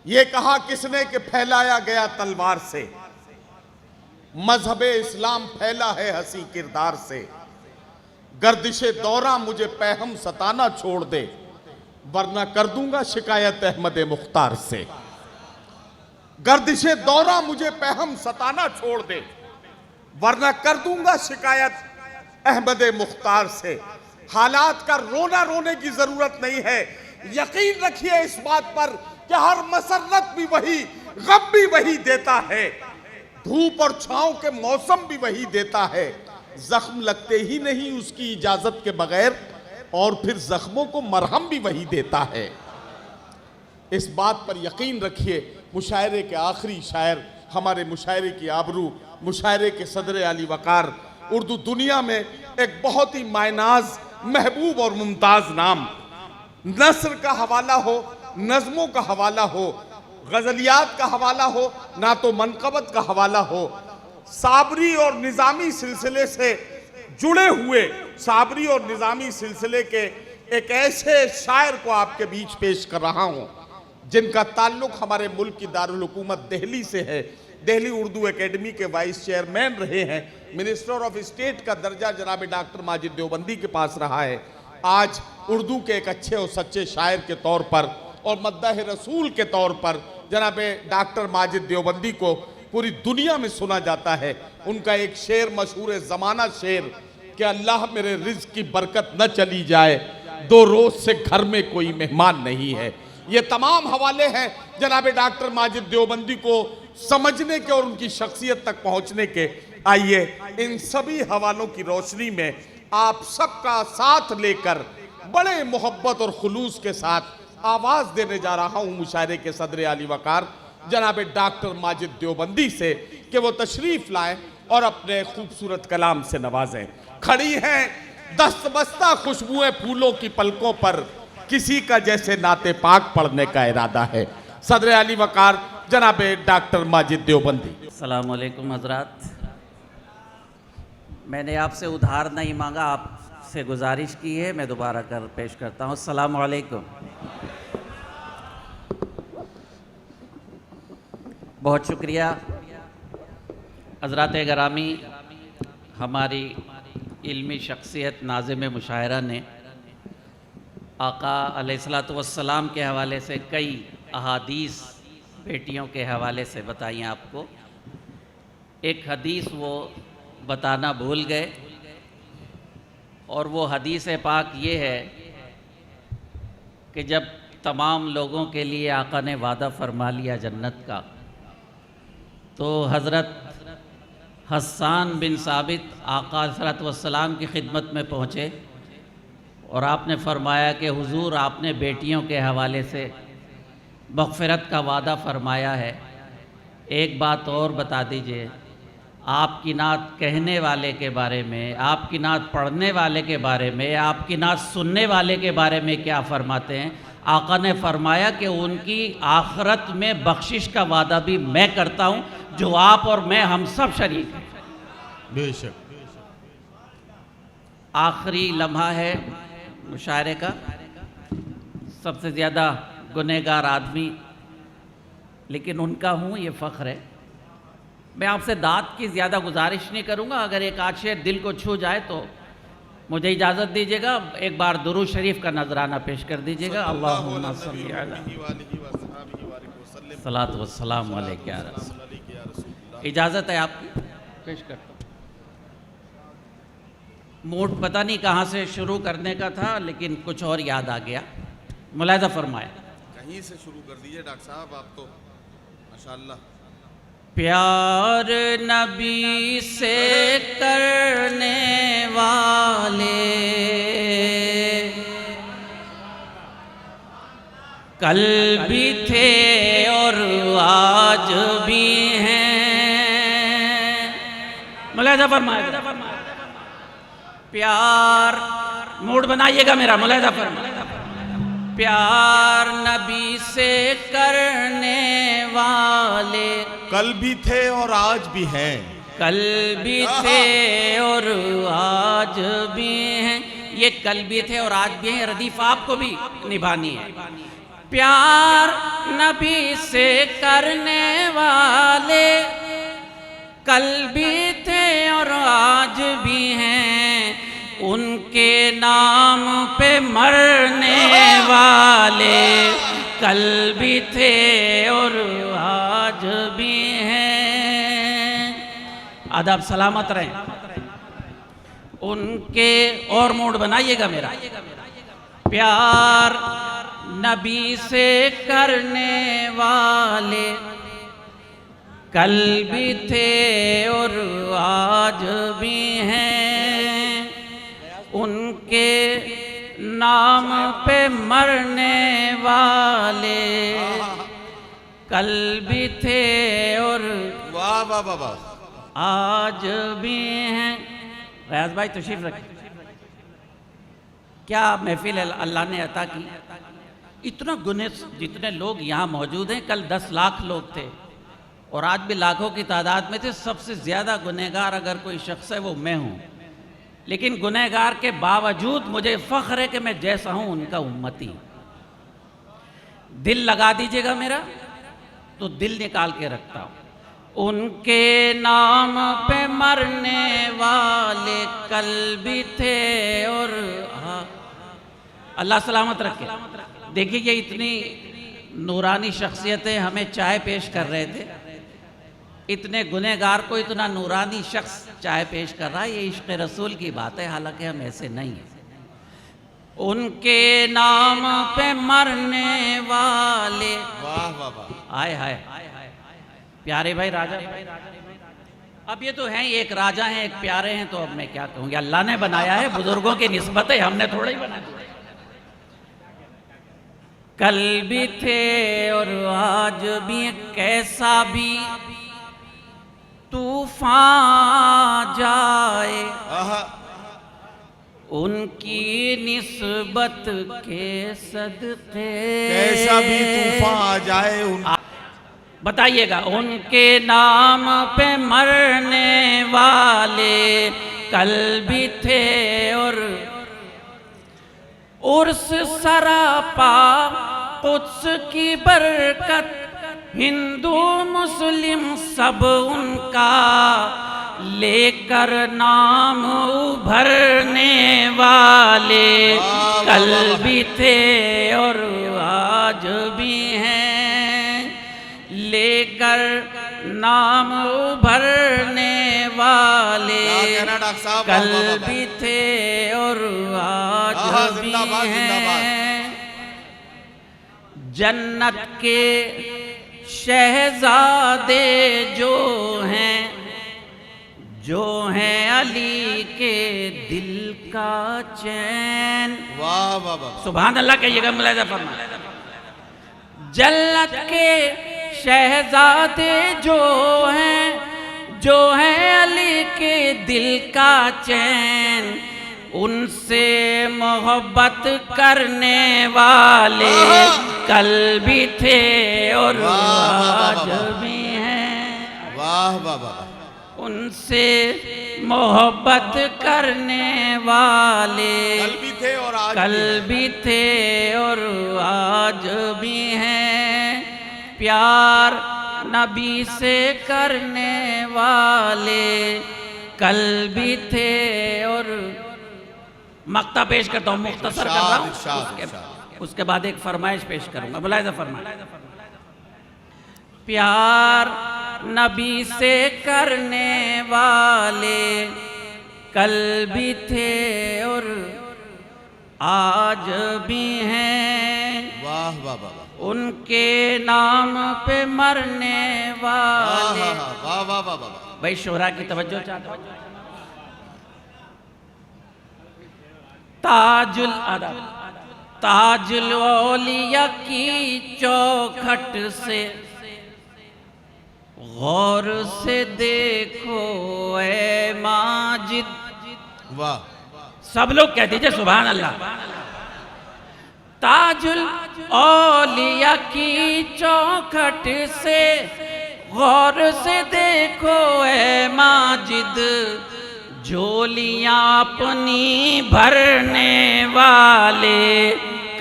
ये कहा किसने कि फैलाया गया तलवार से, मजहबे इस्लाम फैला है हंसी किरदार से। गर्दिशे दौरा मुझे पैहम सताना छोड़ दे, वरना कर दूंगा शिकायत अहमद मुख्तार से। गर्दिशे दौरा मुझे पैहम सताना छोड़ दे, वरना कर दूंगा शिकायत अहमद मुख्तार से। हालात का रोना रोने की जरूरत नहीं है, यकीन रखिए इस बात पर कि हर मसरत भी वही, गम भी वही देता है, धूप और छांव के मौसम भी वही देता है। जख्म लगते ही नहीं उसकी इजाजत के बगैर, और फिर जख्मों को मरहम भी वही देता है। इस बात पर यकीन रखिए, मुशायरे के आखिरी शायर, हमारे मुशायरे की आबरू, मुशायरे के सदर अली वकार, उर्दू दुनिया में एक बहुत ही मायनाज, महबूब और मुमताज नाम। नस्र का हवाला हो, नज़मों का हवाला हो, गजलियात का हवाला हो, ना तो मनकबत का हवाला हो, साबरी और निज़ामी सिलसिले से जुड़े हुए, साबरी और निज़ामी सिलसिले के एक ऐसे शायर को आपके बीच पेश कर रहा हूं जिनका ताल्लुक हमारे मुल्क की दारुल हुकूमत दिल्ली से है। दिल्ली उर्दू एकेडमी के वाइस चेयरमैन रहे हैं, मिनिस्टर ऑफ स्टेट का दर्जा जनाब डॉक्टर माजिद देवबंदी के पास रहा है। आज उर्दू के एक अच्छे और सच्चे शायर के तौर पर और मद्दाह रसूल के तौर पर जनाब डॉक्टर माजिद देवबंदी को पूरी दुनिया में सुना जाता है। उनका एक शेर मशहूर ज़माना शेर कि अल्लाह मेरे रिज़्क़ की बरकत न चली जाए, 2 रोज़ से घर में कोई मेहमान नहीं है। ये तमाम हवाले हैं जनाब डॉक्टर माजिद देवबंदी को समझने के और उनकी शख्सियत तक पहुँचने के। आइए इन सभी हवालों की रोशनी में आप सबका साथ लेकर बड़े मोहब्बत और खुलूस के साथ आवाज़ देने जा रहा हूँ मुशायरे के सदर अली वकार जनाब डॉक्टर माजिद देवबंदी से कि वो तशरीफ़ लाएं और अपने खूबसूरत कलाम से नवाजें। खड़ी हैं दस्तबस्ता खुशबुएं फूलों की पलकों पर, किसी का जैसे नाते पाक पढ़ने का इरादा है। सदर अली वकार जनाब डॉक्टर माजिद देवबंदी। अस्सलाम वालेकुम हज़रात, मैंने आपसे उधार नहीं मांगा, आपसे गुजारिश की है, मैं दोबारा कर पेश करता हूँ। अस्सलाम वालेकुम। बहुत शुक्रिया हज़रात गिरामी, हमारी इल्मी शख्सियत नाज़िम मुशायरा ने आका अलैहिस्सलातु वस्सलाम के हवाले से कई अहादीस बेटियों के हवाले से बताई आपको। एक हदीस वो बताना भूल गए, और वो हदीस पाक ये है कि जब तमाम लोगों के लिए आका ने वादा फरमा लिया जन्नत का, तो हज़रत हस्सान बिन साबित आका अलैहिस्सलातु वस्सलाम की खिदमत में पहुँचे और आपने फरमाया कि हुजूर, आपने बेटियों के हवाले से मग़फ़िरत का वादा फरमाया है, एक बात और बता दीजिए, आपकी नात कहने वाले के बारे में, आपकी नात पढ़ने वाले के बारे में, आपकी नात सुनने वाले के बारे में क्या फरमाते हैं? आका ने फरमाया कि उनकी आखिरत में बख्शिश का वादा भी मैं करता हूँ, जो आप और मैं हम सब शरीक हैं। बेशक। आखिरी लम्हा है मुशायरे का। सबसे ज़्यादा गुनहगार आदमी लेकिन उनका हूँ, ये फ़ख्र है। मैं आपसे दाद की ज़्यादा गुजारिश नहीं करूँगा, अगर एक आध शेर दिल को छू जाए तो मुझे इजाज़त दीजिएगा। एक बार दुरूद शरीफ का नजराना पेश कर दीजिएगा। अल्लाहुम्मा सल्ली अला सलातु वस्सलाम अलैका या रसूल। इजाज़त है आपकी, पेश करता हूँ। मूड पता नहीं कहाँ से शुरू करने का था, लेकिन कुछ और याद आ गया। मुलाहिज़ा फरमाया। कहीं से शुरू कर दीजिए डॉक्टर साहब, आप तो माशाअल्लाह। प्यार नबी से करने वाले कल भी थे और आज भी हैं। मुलाहिज़ा फरमाइएगा, प्यार मूड बनाइएगा मेरा, मुलाहिज़ा फरमाइएगा। प्यार नबी से करने वाले कल भी थे और आज भी हैं, कल भी थे और आज भी हैं। ये कल भी थे और आज भी हैं रदीफ आपको भी निभानी है। प्यार नबी से करने वाले कल भी थे और आज भी हैं, उनके नाम पे मरने वाले कल भी थे और आज भी हैं। आदाब सलामत रहें। उनके और मूड बनाइएगा मेरा। प्यार नबी से करने वाले कल भी थे और आज भी हैं, उनके नाम पे मरने वाले कल भी थे और वाह वाह वाह वाह, आज भी हैं। गयास भाई तशरीफ रखें। क्या महफिल अल्लाह ने अता की। इतना गुने जितने लोग यहाँ मौजूद हैं, कल 10 लाख लोग थे और आज भी लाखों की तादाद में थे। सबसे ज़्यादा गुनहगार अगर कोई शख्स है वो मैं हूँ, लेकिन गुनहगार के बावजूद मुझे फ़ख्र है कि मैं जैसा हूँ उनका उम्मती। दिल लगा दीजिएगा मेरा तो दिल निकाल के रखता हूँ। उनके नाम पे मरने वाले कल भी थे और अल्लाह सलामत रखे। देखिए ये इतनी नूरानी शख्सियतें हमें चाय पेश कर रहे थे, इतने गुनहगार को इतना नूरानी शख्स चाय पेश कर रहा है। ये इश्क़ रसूल की बात है, हालांकि हम ऐसे नहीं हैं। उनके नाम पे मरने वाले वाह वाह वाह, आए हाय प्यारे भाई राजा। अब ये तो हैं, एक राजा हैं एक प्यारे हैं, तो अब मैं क्या कहूँगी। अल्लाह ने बनाया है, बुजुर्गों की निस्बत है, हमने थोड़ा ही बनाया। कल भी थे और आज भी, कैसा भी तूफान जाए उनकी निस्बत के सदके, कैसा भी तूफान आ जाए बताइएगा। उनके नाम पे मरने वाले कल भी थे और उर्स सरापा कुद्स की बरकत, हिंदू मुस्लिम सब उनका लेकर नाम उभरने वाले कल भी थे और आज भी हैं, लेकर नाम उभरने वाले कल भी थे और आज भी हैं। जन्नत के शहजादे जो हैं अली के दिल का चैन। वाह वाह वाह, सुभान अल्लाह कहिएगा, मुलाहिजा फरमाइए। जन्नत के शहजादे जो हैं अली के दिल का चैन, उनसे मोहब्बत करने वाले कल भी थे और आज भी हैं। वाह वाह वाह, उनसे मोहब्बत करने वाले कल भी थे और आज कल भी थे और आज भी हैं। प्यार नबी से करने वाले कल भी थे और मक्ता पेश करता हूँ, मुख्तसर कर रहा हूँ, उसके बाद एक फरमाइश पेश करूंगा। मुलाहिजा फरमाइए। प्यार नबी से करने वाले कल भी थे और आज भी हैं। वाह वाह वाह, उनके नाम पे मरने वाले। वाह वाह वाह वाह, भाई शोहरा की तवज्जो चाहता हूं। ताजुल अदब, ताजुल औलिया की चौखट से गौर से देखो ए माजिद। वाह, सब लोग कह दीजिए सुभान अल्लाह। ताजुल औलिया की चौखट से गौर से देखो ए माजिद, झोलियां अपनी भरने वाले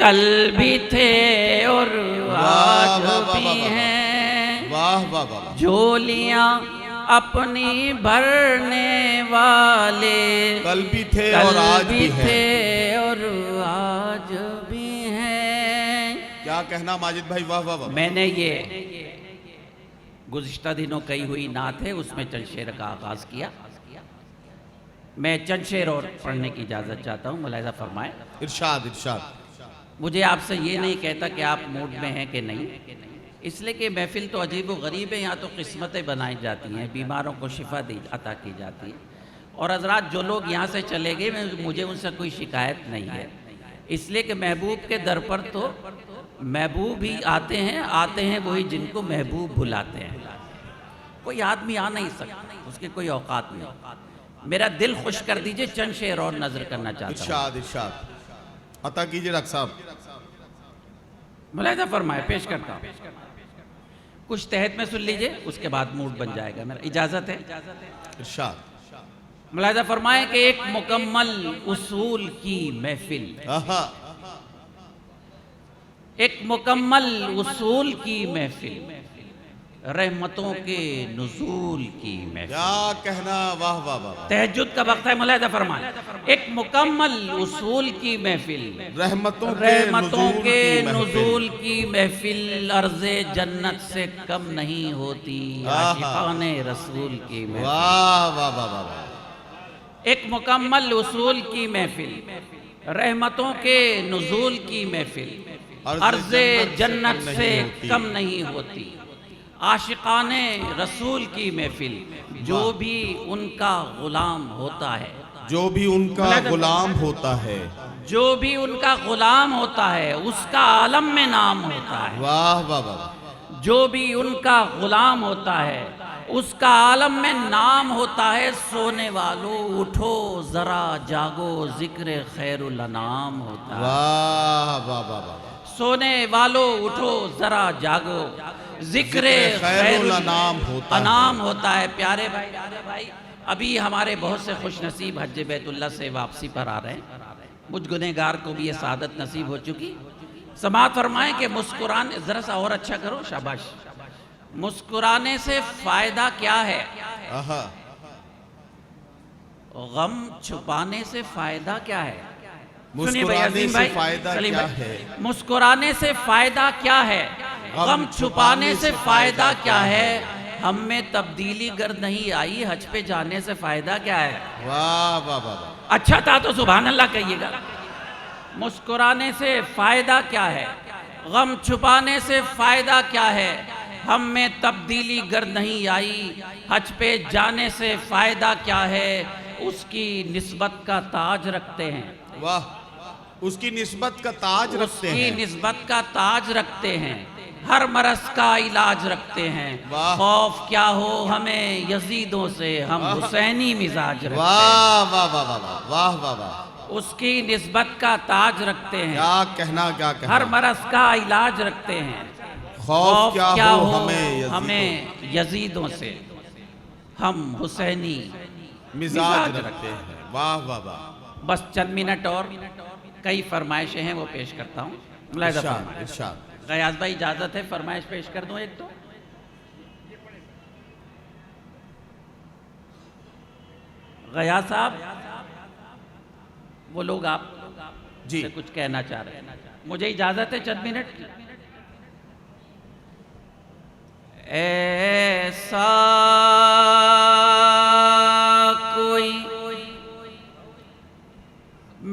कल भी थे और वाह, आज वाह, वाह, भी वाह, वाह। हैं, वाह वाह वाह। झोलियां अपनी भरने वाले कल भी थे कल और आज भी भी हैं। थे और आज भी हैं। क्या कहना माजिद भाई, वाह वाह वाह। मैंने ये गुज़िश्ता दिनों कही हुई नात है, उसमें चंद शेर का आगाज़ किया। मैं चंद शेर और पढ़ने की इजाज़त चाहता हूँ, मुलाहिज़ा फरमाएं। इरशाद इरशाद। मुझे आपसे ये नहीं कहता कि आप मूड में हैं कि नहीं, इसलिए कि महफिल तो अजीब व गरीब है, यहाँ तो किस्मतें बनाई जाती हैं, बीमारों को शिफा दी अता की जाती है। और हज़रात जो लोग यहाँ से चले गए, मुझे उनसे कोई शिकायत नहीं है, इसलिए कि महबूब के दर पर तो महबूब ही आते हैं वही जिनको महबूब बुलाते हैं। कोई आदमी आ नहीं सकता, उसके कोई औकात नहीं। मेरा दिल खुश कर दीजिए, चंद शेर और नजर करना चाहता हूँ। इरशाद इरशाद अता कीजिए डॉक्टर साहब। मुलाहिज़ा फरमाए, पेश करता हूँ। कुछ तहत में सुन लीजिए, उसके बाद मूड बन जाएगा मेरा, इजाज़त है। इरशाद। मुलाहिज़ा फरमाए कि एक मुकम्मल उसूल की महफिल, आहा। एक मुकम्मल उसूल की महफिल, रहमतों के नुज़ूल की महफिल। क्या कहना, वाह वाह वाह। तहज्जुद का वक्त है, मुलाहिज़ा फरमाए। एक मुकम्मल उसूल की महफिल, रहमतों के नुज़ूल की महफिल, अर्ज़े जन्नत से कम नहीं होती, आशिक़ाने रसूल की महफिल। वाह वाह वाह वाह। एक मुकम्मल उसूल की महफिल, रहमतों के नुज़ूल की महफिल, अर्ज़े जन्नत से कम नहीं होती, आशिक़ाने रसूल की महफिल। जो भी उनका गुलाम होता है, जो भी उनका गुलाम होता है, जो भी उनका गुलाम होता है, उसका आलम में नाम होता है। वाह वाह वाह। जो भी उनका गुलाम होता है, उसका आलम में नाम होता है। सोने वालों उठो जरा जागो, जिक्र खैरुल अनाम होता है। वाह वाह वाह वाह। सोने वालों उठो जरा जागो, जिक्र खैरुल अनाम होता है। प्यारे भाई, अभी हमारे बहुत से खुश नसीब हज बैतुल्लाह से वापसी पर आ रहे हैं। मुझ गुनहगार को भी ये सादत नसीब हो चुकी। समाअत फरमाएं कि मुस्कुराने, जरा सा और अच्छा करो, शाबाश। मुस्कुराने से फायदा क्या है? आहा। गम छुपाने से फायदा क्या है? मुस्कुराने से फायदा क्या है? मुस्कुराने से फायदा क्या है? गम छुपाने से फायदा क्या है? हम में तब्दीली गर नहीं आई, हज पे जाने से फायदा क्या है? वाह वाह वाह। अच्छा था तो सुभान अल्लाह कहिएगा। मुस्कुराने से फायदा क्या है? गम छुपाने से फायदा क्या है? हम में तब्दीली गर नहीं आई, हज पे जाने से फायदा क्या है? उसकी निस्बत का ताज रखते हैं। वाह। उसकी निस्बत का ताज रखते हैं। उसकी निस्बत का ताज रखते हैं, हर मरस का इलाज रखते हैं। खौफ क्या हो हमें यजीदों से, हम हुसैनी मिजाज रखते हैं। वाह वाह वाह वाह वाह वाह वाह। उसकी निस्बत का ताज रखते हैं, क्या कहना, क्या कहना। हर मरस का इलाज रखते हैं। खौफ क्या हो हमें यजीदों से, हम हुसैनी मिजाज रखते हैं। वाह वाह वाह। बस चंद मिनट और कई फरमाइशें हैं, वो पेश करता हूँ। इरशाद। गयास भाई इजाजत है, फरमाइश पेश कर दूं एक तो। गयास साहब, वो लोग आप जी से कुछ कहना चाह रहे हैं, मुझे इजाजत है चंद मिनट की। ऐसा कोई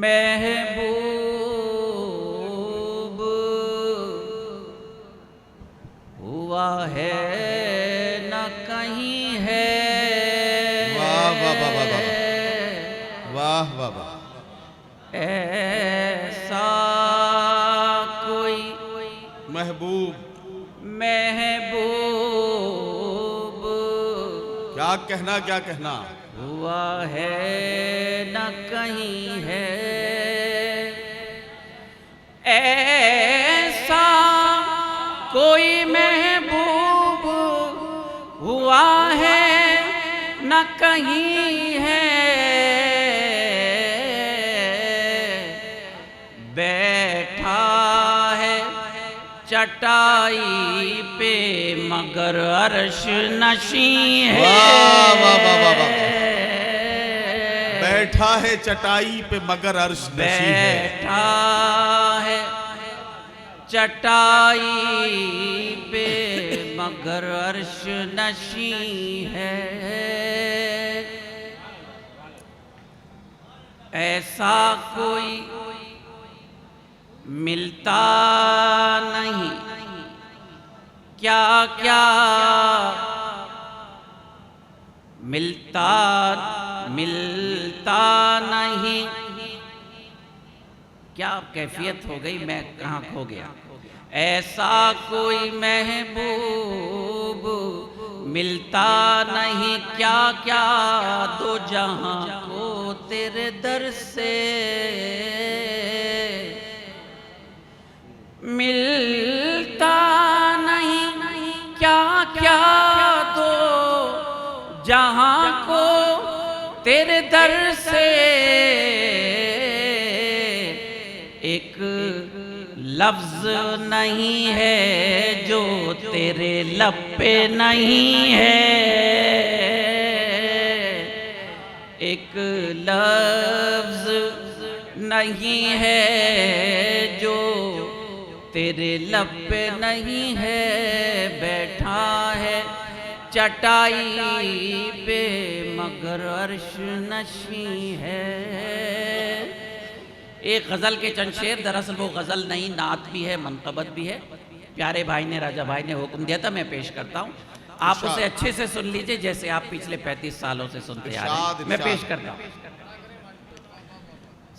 महबूब हुआ है न कहीं है। वाह वाह वाह वाह वाह वाह वाह। ऐसा कोई महबूब क्या कहना, क्या कहना। हुआ है न कहीं है। ऐसा कोई महबूब हुआ है न कहीं है। बैठा चटाई पे मगर अर्श नशी है। वाह वाह वाह वाह वाह। बैठा है चटाई पे मगर अर्श नशी है। बैठा है चटाई पे मगर अर्श नशी है। ऐसा कोई मिलता नहीं, क्या क्या मिलता नहीं। क्या कैफियत हो गई, मैं कहाँ खो गया। ऐसा कोई महबूब मिलता नहीं, क्या क्या दो जहां को तेरे दर से मिलता नहीं, क्या क्या दो जहां को तेरे दर से। एक लफ्ज नहीं है जो तेरे लब पे नहीं है। एक लफ्ज नहीं है जो तेरे लब पे नहीं है। बैठा है चटाई पे मगर अर्श नशी है। एक गज़ल के चंद शेर, दरअसल वो गज़ल नहीं, नात भी है, मनक़बत भी है। प्यारे भाई ने, राजा भाई ने हुक्म दिया था, मैं पेश करता हूँ। आप उसे अच्छे से सुन लीजिए जैसे आप पिछले 35 सालों से सुनते आ रहे हैं। मैं पेश करता हूँ।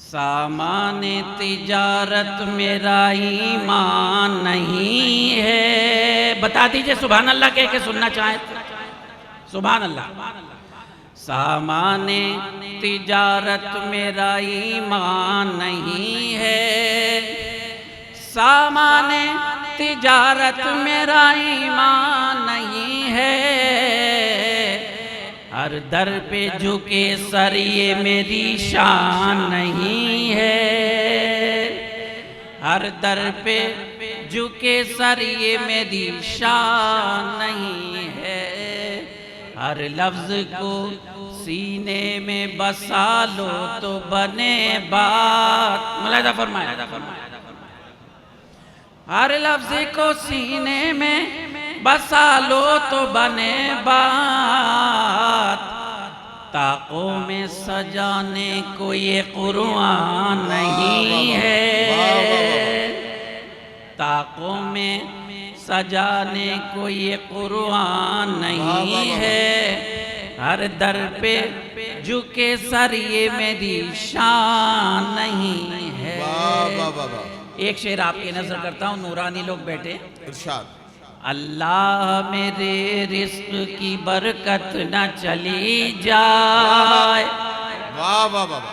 सामाने तिजारत मेरा ईमान नहीं है। बता दीजिए सुभान अल्लाह कह के सुनना चाहे तो। सुभान अल्लाह। सामाने तिजारत मेरा ईमान नहीं है। सामाने तिजारत मेरा ईमान नहीं है। हर दर पे झुके सर ये मेरी शान नहीं है। हर दर पे झुके सर ये मेरी शान नहीं है। हर लफ्ज को सीने में बसा लो तो बने बात। मुलाहिजा फरमाया। हर लफ्ज को सीने में बसा लो तो बने बात। ताकों में सजाने को ये कुरान नहीं है। ताकों में सजाने को ये कुरान नहीं है। हर दर पे झुके सर ये मेरी शान नहीं है। एक शेर आपकी नजर करता हूँ, नूरानी लोग बैठे। इरशाद। अल्लाह मेरे रिस्क की बरकत न चली जाए। वाह वाह वाह।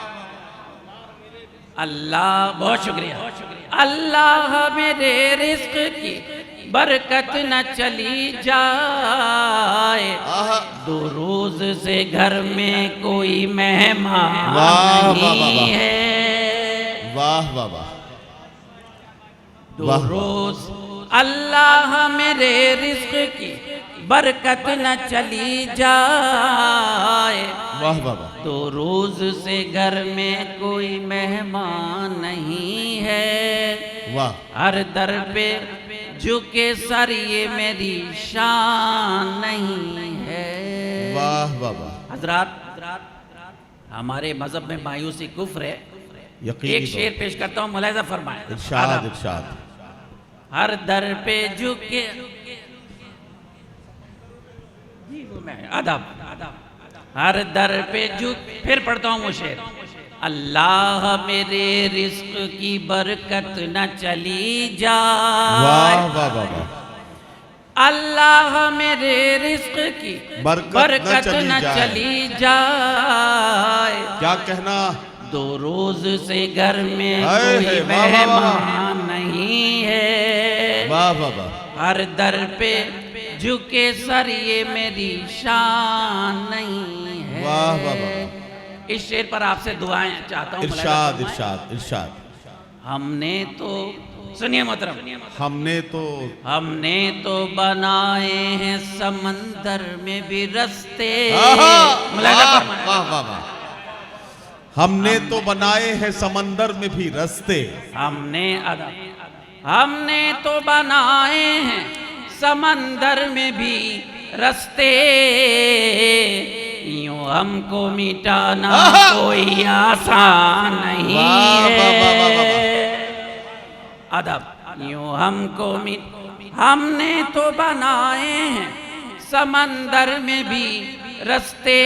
अल्लाह, बहुत शुक्रिया। अल्लाह मेरे रिस्क की बरकत न चली जाए। दो रोज से घर में कोई मेहमान नहीं है। वाह वाह वाह। दो रोज अल्लाह मेरे रिस्क की बरकत न चली जाए। वाह वाह वाह। दो रोज से घर में कोई मेहमान नहीं है। वाह। हर दर पे झुके सर ये मेरी शान नहीं है। वाह वाह वाह। हजरात, हमारे मजहब में मायूसी कुफ्र है। एक शेर पेश करता हूँ, मुलाहिजा फरमाए। इरशाद इरशाद। हर दर पे झुके अदब। हर दर पे झुक, फिर पढ़ता हूँ वो शेर। अल्लाह मेरे रिस्क की बरकत न चली जाए। वाह वाह वाह वाह। अल्लाह मेरे रिस्क की बरकत न चली जाए। क्या कहना। दो रोज से घर में कोई मेहमान नहीं है। वाह वाह वाह। हर दर पे झुके सर ये मेरी शान नहीं है। वाह वाह वाह। इस शेर पर आपसे दुआएं चाहता हूँ। इरशाद इरशाद इरशाद। हमने तो सुनिए मोहतरम, हमने तो बनाए हैं समंदर में भी रस्ते। वाह मुलाहिजा फरमाएं। वाह वाह वाह। हमने तो बनाए हैं समंदर में भी रास्ते। हमने तो बनाए हैं समंदर में भी रस्ते, यूं हमको मिटाना कोई आसान नहीं है। अदब। यूं हमने तो बनाए हैं समंदर में भी रस्ते,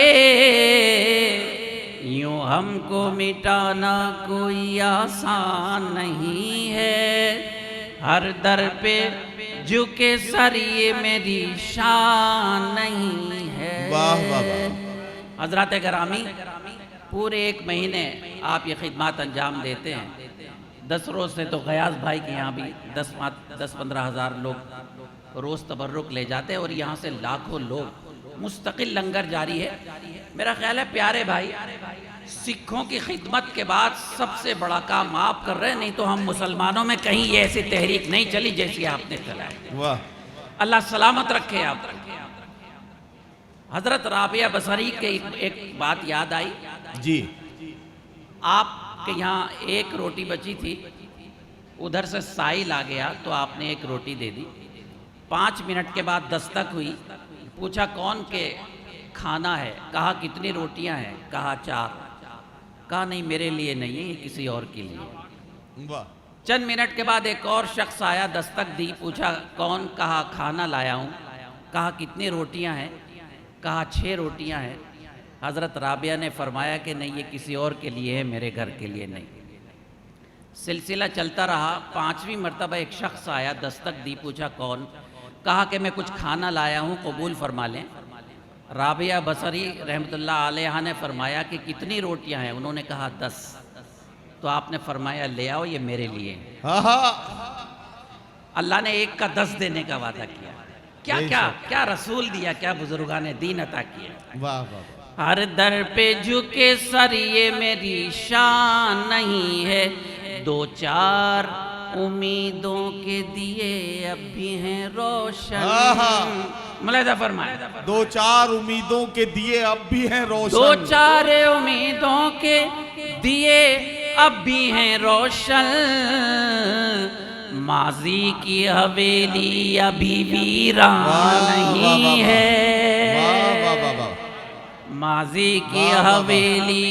यूं हमको मिटाना कोई आसान नहीं है। हर दर पे झुके सर ये मेरी शान नहीं है। वाह वाह वाह। हजरत गिरामी, पूरे 1 महीने आप ये खिदमत अंजाम देते हैं। 10 रोज़ से तो गयास भाई के यहाँ भी 10-15 हज़ार लोग रोज़ तबर्रुक ले जाते हैं और यहाँ से लाखों लोग मुस्तकिल लंगर जारी है। मेरा ख्याल है प्यारे भाई, सिखों की खिदमत के बाद सबसे बड़ा काम आप कर रहे हैं, नहीं तो हम मुसलमानों में कहीं ये ऐसी तहरीक नहीं चली जैसी आपने चलाई। वाह। अल्लाह सलामत रखे आप। हजरत राबिया बसरी के एक बात याद आई जी। आपके यहाँ एक रोटी बची थी, उधर से साहिल आ गया तो आपने एक रोटी दे दी। 5 मिनट के बाद दस्तक हुई, पूछा कौन के खाना है, कहा कितनी रोटियां हैं, कहा 4। कहा नहीं मेरे लिए नहीं है, ये किसी और के लिए। वाह। चंद मिनट के बाद एक और शख्स आया, दस्तक दी, पूछा कौन, कहा खाना लाया हूँ, कहा कितनी रोटियां हैं, कहा 6 रोटियां हैं। हज़रत राबिया ने फरमाया कि नहीं ये किसी और के लिए है, मेरे घर के लिए नहीं। सिलसिला चलता रहा। 5वीं मरतबा एक शख्स आया, दस्तक दी, पूछा कौन, कहा कि मैं कुछ खाना लाया हूँ, कबूल फरमा लें। राबिया बसरी रहमतुल्लाह अलैहा ने फरमाया कि कितनी रोटियां हैं, उन्होंने कहा 10। तो आपने फरमाया ले आओ ये मेरे लिए। अल्लाह ने 1 का 10 देने का वादा किया। क्या क्या क्या रसूल दिया, क्या बुजुर्गाने दीन अता किया। वाह वाह। हर दर पे झुके सर ये मेरी शान नहीं है। 2-4 उम्मीदों के दिए अब भी हैं रोशन। मुलाहिजा फरमाए। 2-4 उम्मीदों के दिए अब भी हैं रोशन। 2-4 उम्मीदों के दिए अब भी हैं रोशन। माजी की हवेली अभी वीरान नहीं है। माजी की हवेली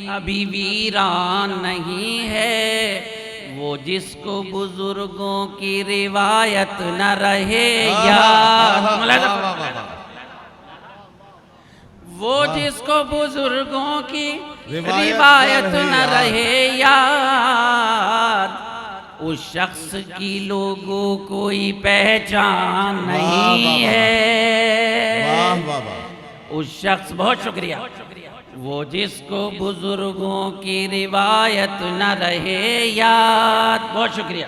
अभी वीरान नहीं है। वो जिसको बुजुर्गों की रिवायत न रहे याद। वो जिसको बुजुर्गों की रिवायत न रहे याद, उस शख्स की लोगों कोई पहचान नहीं है। वाह वाह वाह। उस शख्स, बहुत शुक्रिया। वो जिसको बुजुर्गों की रिवायत न रहे याद, बहुत शुक्रिया।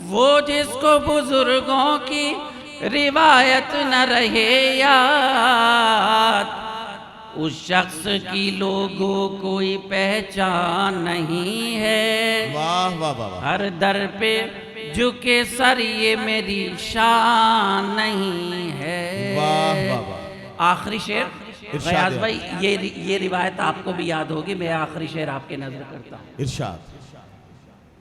वो जिसको बुजुर्गों की रिवायत न रहे याद, उस शख्स की लोगों कोई पहचान नहीं है। वाह वाह वाह। हर दर पे झुके सर ये मेरी शान नहीं है। वाह वाह वाह। आखिरी शेर गयास भाई, ये रिवायत आपको भी याद होगी। मैं आखिरी शेर आपके नजर करता हूँ। इरशाद।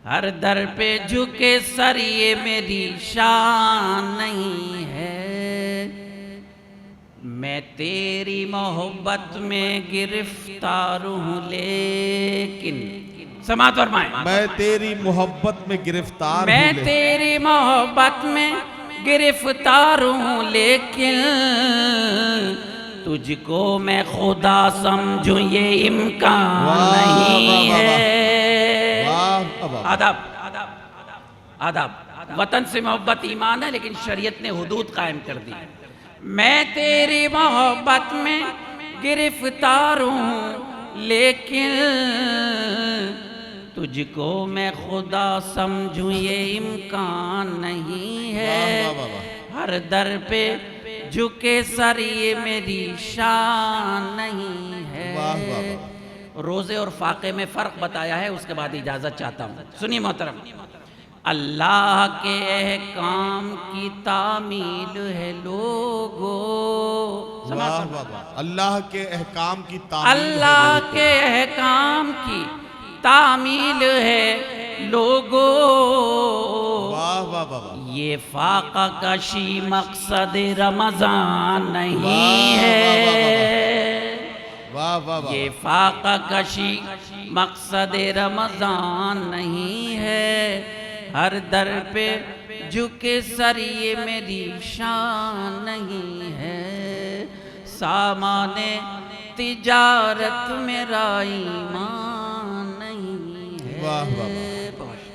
हर दर पे झुके सर ये मेरी शान नहीं है। मैं तेरी मोहब्बत में गिरफ्तार हूँ लेकिन, समात फरमाएं, मैं तेरी मोहब्बत में गिरफ्तार हूँ। मैं तेरी मोहब्बत में गिरफ्तार हूँ लेकिन तुझको मैं खुदा समझूं ये इम्कान नहीं है। आदाब आदाब। वतन से मोहब्बत ईमान है, लेकिन शरीयत ने हुदूद कायम कर दी। मैं तेरी मोहब्बत में गिरफ्तार हूँ लेकिन तुझको मैं खुदा समझूं ये इम्कान नहीं है। हर दर पे झुके सर ये मेरी शान नहीं है। रोज़े और फाके में फ़र्क बताया है, उसके बाद इजाज़त चाहता हूँ। सुनिए मोहतरम, अल्लाह के अहकाम की तामील है लोगो। वाह वाह वाह, अल्लाह के अहकाम की तामील है अल्लाह लोगों। के अहकाम की तामील है लोगो। वाह वाह वाह वाह, ये फाका कशी मकसद रमजान नहीं वाह, है। वाह वाह वाह, ये फाका कशी मकसद रमजान नहीं है। हर दर पे झुके सर ये मेरी शान नहीं है। सामाने तिजारत मेरा ईमान नहीं है। वाह, वाह, वाह।